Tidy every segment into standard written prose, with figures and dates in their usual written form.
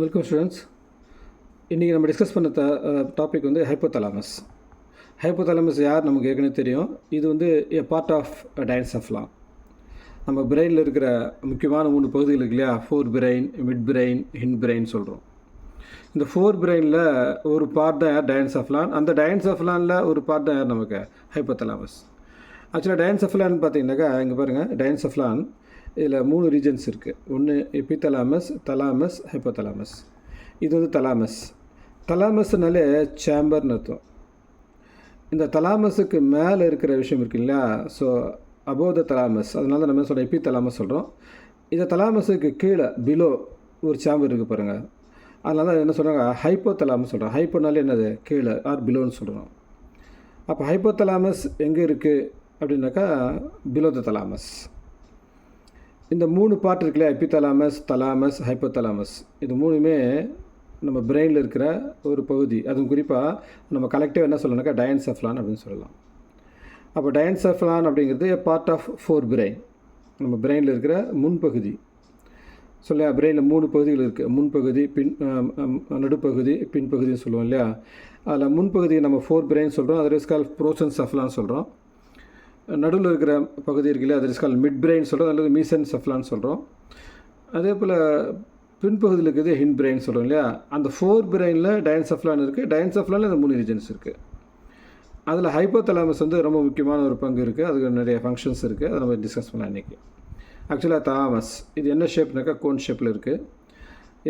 Welcome students. இன்றைக்கி நம்ம discuss பண்ண டாபிக் வந்து ஹைப்போதலாமஸ். ஹைப்போதலாமஸ் யார் நமக்கு ஏற்கனவே தெரியும். இது வந்து எ பார்ட் ஆஃப் டைன்செஃப்லான். நம்ம பிரெயினில் இருக்கிற முக்கியமான 3 பகுதிகள் இருக்கு இல்லையா, fore brain, mid brain, hind brain சொல்கிறோம். இந்த ஃபோர் பிரெயினில் ஒரு பார்ட் தான் யார் டைன்செஃப்லான். அந்த டைன்செஃப்லானில் ஒரு பார்ட் தான் யார் நமக்கு ஹைப்போதலாமஸ். ஆக்சுவலாக டைன்செஃப்லான் பார்த்தீங்கன்னாக்கா இங்கே பாருங்கள், டைன்செஃப்லான் இதில் 3 ரீஜன்ஸ் இருக்குது. ஒன்று எபிதலாமஸ், தலாமஸ், ஹைப்போதலாமஸ். இது வந்து தலாமஸ். தலாமஸ்னாலே சேம்பர்னு அர்த்தம். இந்த தலாமஸுக்கு மேலே இருக்கிற விஷயம் இருக்கு இல்லையா, ஸோ அபோவ் த தலாமஸ், அதனால நம்ம சொல்கிறோம் எபிதலாமஸ் சொல்கிறோம். இந்த தலாமஸுக்கு கீழே பிலோ ஒரு சேம்பர் இருக்குது பாருங்கள், அதனால தான் என்ன சொல்கிறாங்க ஹைப்போதலாமஸ் சொல்கிறோம். ஹைப்போனாலே என்னது கீழே, ஆர் பிலோன்னு சொல்கிறோம். அப்போ ஹைப்போதலாமஸ் எங்கே இருக்குது அப்படின்னாக்கா பிலோ த தலாமஸ். இந்த 3 பார்ட் இருக்குல்ல, எபிதலாமஸ், தலாமஸ், ஹைப்போதலாமஸ், இது 3மே நம்ம பிரெயினில் இருக்கிற ஒரு பகுதி. அதுவும் குறிப்பாக நம்ம கலெக்டிவ் என்ன சொல்லணும்னாக்கா டைன்செஃப்லான் அப்படின்னு சொல்லலாம். அப்போ டைன்செஃப்லான் அப்படிங்கிறது பார்ட் ஆஃப் ஃபோர் பிரெயின். நம்ம பிரெயினில் இருக்கிற முன்பகுதி சொல்ல, பிரெயினில் 3 பகுதிகள் இருக்குது. முன்பகுதி, நடுப்பகுதி, பின்பகுதின்னு சொல்லுவோம் இல்லையா. அதில் முன்பகுதியை நம்ம ஃபோர் பிரெயின் சொல்கிறோம், அது இஸ் கால் ப்ரோசென்செஃப்லான் சொல்கிறோம். நடுவில் இருக்கிற பகுதி இருக்குல்ல, அது இஸ் கால் மிட் பிரெயின் சொல்கிறோம், அல்லது மீசென்செஃப்லான் சொல்கிறோம். அதே போல் பின்பகுதியில் இருக்குது ஹிண்ட் பிரெயின் சொல்கிறோம் இல்லையா. அந்த ஃபோர் பிரெயினில் டைன்செஃப்லான் இருக்குது. டைன்செஃப்லானில் அந்த 3 ரீஜன்ஸ் இருக்குது. அதில் ஹைப்போதலாமஸ் வந்து ரொம்ப முக்கியமான ஒரு பங்கு இருக்குது. அதுக்கு நிறைய ஃபங்க்ஷன்ஸ் இருக்குது. அதை நம்ம டிஸ்கஸ் பண்ணலாம் இன்றைக்கி. ஆக்சுவலாக தலாமஸ் இது என்ன ஷேப்னாக்கா கோன் ஷேப்பில் இருக்குது.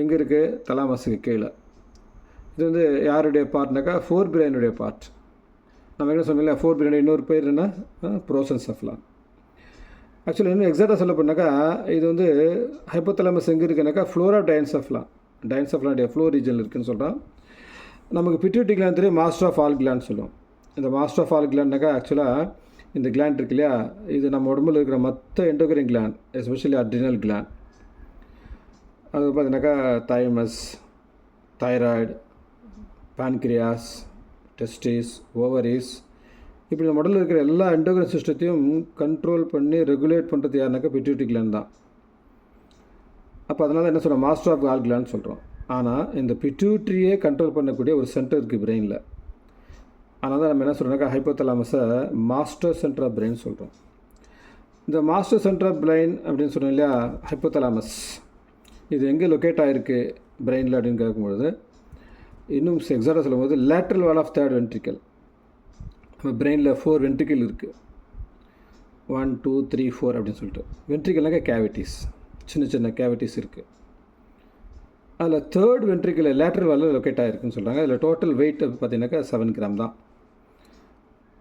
எங்கே இருக்குது? தலாமஸுக்கு கீழே. இது வந்து யாருடைய பார்ட்னாக்கா ஃபோர் பிரெயினுடைய பார்ட். நம்ம என்ன சொன்னோம்ல, ஃபோர் பிரெயின் இன்னொரு பேர் என்ன, ப்ரோசென்செஃப்லான். ஆக்சுவலி இன்னும் எக்ஸாக்டாக சொல்ல போனாக்கா இது வந்து ஹைப்போதலாமஸ் எங்கே இருக்குனாக்கா ஃப்ளோர் ஆஃப் டைன்செஃப்லான், டைன்செஃப்லானுடைய ஃப்ளோர் ரீஜனில் இருக்குதுன்னு சொல்கிறோம். நமக்கு பிட்யூட்டரி கிளாண்ட் தெரியும், மாஸ்டர் ஆஃப் ஆல் கிளாண்ட் சொல்லுவோம். இந்த மாஸ்டர் ஆஃப் ஆல் கிளாண்ட்னாக்கா ஆக்சுவலாக இந்த கிளாண்ட் இருக்கு இல்லையா, இது நம்ம உடம்புல இருக்கிற மற்ற endocrine gland, especially adrenal gland. அது பார்த்தீங்கன்னாக்கா thymus, thyroid, pancreas, testis, ovaries, இப்படி நம்ம உடலில் இருக்கிற எல்லா எண்டோக்ரைன் சிஸ்டத்தையும் கண்ட்ரோல் பண்ணி ரெகுலேட் பண்ணுறது யாருனாக்கா பிட்யூட்டரி கிளாண்ட் தான். அப்போ அதனால் என்ன சொல்கிறோம், மாஸ்டர் ஆஃப் ஆல் கிளாண்ட் சொல்கிறோம். ஆனால் இந்த பிட்யூட்டரியே கண்ட்ரோல் பண்ணக்கூடிய ஒரு சென்டர் இருக்குது பிரெயினில். அதனால் தான் நம்ம என்ன சொல்கிறோம்னாக்கா ஹைப்போதலாமஸை மாஸ்டர் சென்டர் ஆஃப் பிரெயின் சொல்கிறோம். இந்த மாஸ்டர் சென்டர் ஆஃப் பிரெயின் அப்படின்னு சொன்னோம் இல்லையா, ஹைப்போதலாமஸ் இது எங்கே லொக்கேட் ஆகிருக்கு பிரெயினில் அப்படின்னு கேட்கும்பொழுது, இன்னும் எக்ஸாக்டாக சொல்லும்போது lateral wall of third ventricle. நம்ம பிரெயினில் 4 வென்ட்ரிக்கல் இருக்குது, 1 2 3 4 அப்படின்னு சொல்லிட்டு. வென்ட்ரிக்கல்னாக்கா கேவிட்டிஸ், சின்ன சின்ன கேவிட்டிஸ் இருக்குது. அதில் தேர்ட் வென்ட்ரிக்கல் லேட்ரல் வாலில் லொக்கேட் ஆகிருக்குன்னு சொல்கிறாங்க. அதில் டோட்டல் வெயிட் பார்த்தீங்கன்னாக்கா 7 கிராம் தான்.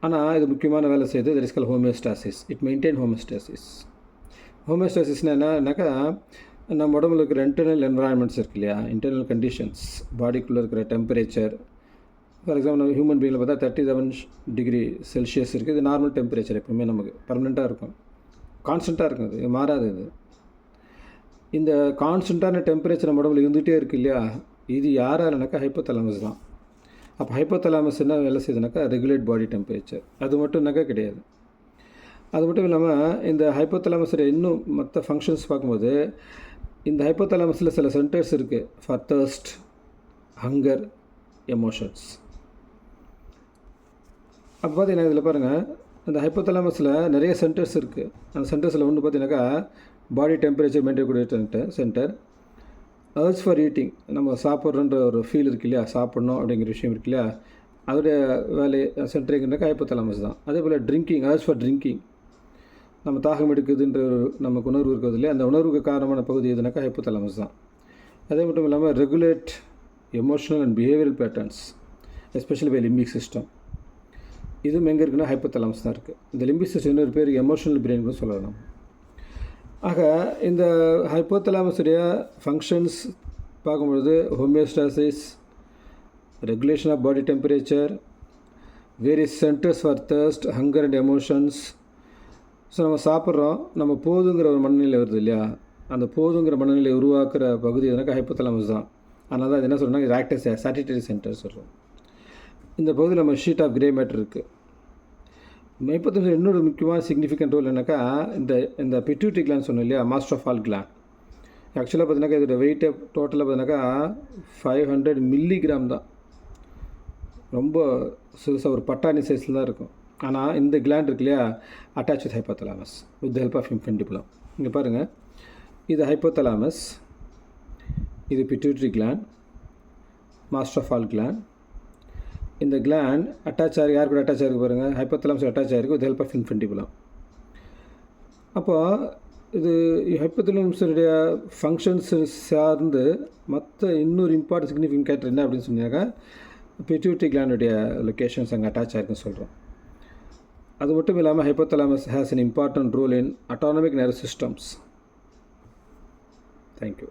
ஆனால் இது முக்கியமான வேலை செய்யுது, that is call homeostasis. It maintain homeostasis. ஹோமியோஸ்டாசிஸ்னால் என்னன்னாக்கா நம்ம உடம்புல இருக்கிற இன்டர்னல் என்வரான்மெண்ட்ஸ் இருக்கு இல்லையா, இன்டர்னல் கண்டிஷன்ஸ், பாடிக்குள்ளே இருக்கிற டெம்பரேச்சர். ஃபார் எக்ஸாம்பிள் நம்ம ஹியூமன் பீயிங்கில் பார்த்தா 37 டிகிரி செல்சியஸ் இருக்குது. இது நார்மல் டெம்பரேச்சர், எப்பவுமே நமக்கு பர்மனெண்ட்டாக இருக்கும், கான்ஸ்டண்ட்டாக இருக்கும், இது மாறாது. இது இந்த கான்ஸ்டண்ட்டான டெம்பரேச்சர் நம்ம உடம்புல இருந்துகிட்டே இருக்குது இல்லையா, இது யாராலனாக்கா ஹைப்போதலாமஸ் தான். அப்போ ஹைப்போதலாமஸ் என்ன வேலை செய்யுதுனாக்கா ரெகுலேட் பாடி டெம்பரேச்சர். அது மட்டும்னாக்கா கிடையாது. அது மட்டும் இல்லாமல் இந்த ஹைப்போதலாமஸில் இன்னும் மற்ற ஃபங்க்ஷன்ஸ் பார்க்கும்போது, இந்த ஹைப்போதலாமஸில் சில சென்டர்ஸ் இருக்குது ஃபார் தர்ஸ்ட், ஹங்கர், எமோஷன்ஸ். அப்போ பார்த்தீங்கன்னா இதில் பாருங்கள், இந்த ஹைப்போதலாமஸில் நிறைய சென்டர்ஸ் இருக்குது. அந்த சென்டர்ஸில் ஒன்று பார்த்தீங்கன்னாக்கா பாடி டெம்பரேச்சர் மெயின்டைன் கூடிய சென்டர். அர்ஜ் ஃபார் ஈட்டிங், நம்ம சாப்பிட்றன்ற ஒரு ஃபீல் இருக்கு இல்லையா, சாப்பிட்ணும் அப்படிங்கிற விஷயம் இருக்கு இல்லையா, அதோடைய வேலை சென்டரிங்னாக்கா ஹைப்போதலாமஸ் தான். அதே போல் ட்ரிங்கிங், அர்ஜ் ஃபார் ட்ரிங்கிங், நம்ம தாகம் எடுக்குதுன்ற நமக்கு உணர்வு இருக்கிறது இல்லையா, அந்த உணர்வுக்கு காரணமான பகுதி எதுனாக்கா ஹைப்போதலாமஸ் தான். அதே மட்டும் இல்லாமல் regulate emotional and behavioural patterns, especially by limbic system. இதுவும் எங்கே இருக்குன்னா ஹைப்போதலாமஸ் தான் இருக்குது. இந்த லிம்பிக் சிஸ்டம் இன்னொரு பேர் எமோஷனல் பிரெயின் கூட சொல்லலாம். ஆக இந்த ஹைப்போதலாமஸுடைய ஃபங்க்ஷன்ஸ் பார்க்கும்பொழுது homeostasis, regulation of body temperature, various centres for thirst, hunger and emotions. So நம்ம சாப்பிட்றோம், நம்ம போதுங்கிற ஒரு மனநிலை வருது இல்லையா, அந்த போதுங்கிற மனநிலை உருவாக்குற பகுதி எதுனாக்கா ஹைப்போதலாமஸ் தான். அதனால தான் இது என்ன சொல்கிறோம்னா இது ஆக்ட் அஸ் சாட்டிட்டரி சென்டர் சொல்கிறோம். இந்த பகுதியில் நம்ம ஷீட் ஆஃப் கிரே மேட்டர் இருக்குது. ஹைப்போதலாமஸ் இன்னொரு முக்கியமான சிக்னிஃபிகண்ட் ரோல் என்னக்கா, இந்த பிட்யூட்டரி கிளாண்ட் சொன்னோம் இல்லையா, மாஸ்டர் ஆஃப் ஆல் கிளாண்ட். ஆக்சுவலாக பார்த்தீங்கன்னாக்கா இதோட வெயிட்டை டோட்டலாக பார்த்தீங்கன்னாக்கா 500 மில்லிகிராம் தான். ரொம்ப சிறுசாக ஒரு பட்டாணி சைஸில் தான் இருக்கும். ஆனால் இந்த கிளாண்ட் இருக்கு இல்லையா, attach with hypothalamus with the help of infundibulum. இங்கே பாருங்கள், இது ஹைப்போதலாமஸ், இது pituitary gland, master of all gland. இந்த கிளாண்ட் அட்டாச் ஆகி யார் கூட அட்டாச் ஆகிருக்கு பாருங்கள், ஹைப்போதலாமஸ் அட்டாச் ஆகிருக்கு வித் ஹெல்ப் ஆஃப் இன்ஃபென்டிபுலம். அப்போ இது ஹைப்போதலாமஸுடைய ஃபங்க்ஷன்ஸ் சார்ந்து மற்ற இன்னொரு இம்பார்ட்டன்ட் சிக்னிஃபிகன்ட் கேரக்டர் என்ன அப்படின்னு சொன்னாக்கா, பிட்யூட்டரி கிளாண்டுடைய லொக்கேஷன்ஸ் அங்கே அட்டாச் ஆகிருக்குன்னு சொல்கிறோம். அது மட்டும் இல்லாமல் hypothalamus has an important role in autonomic nervous systems. Thank you.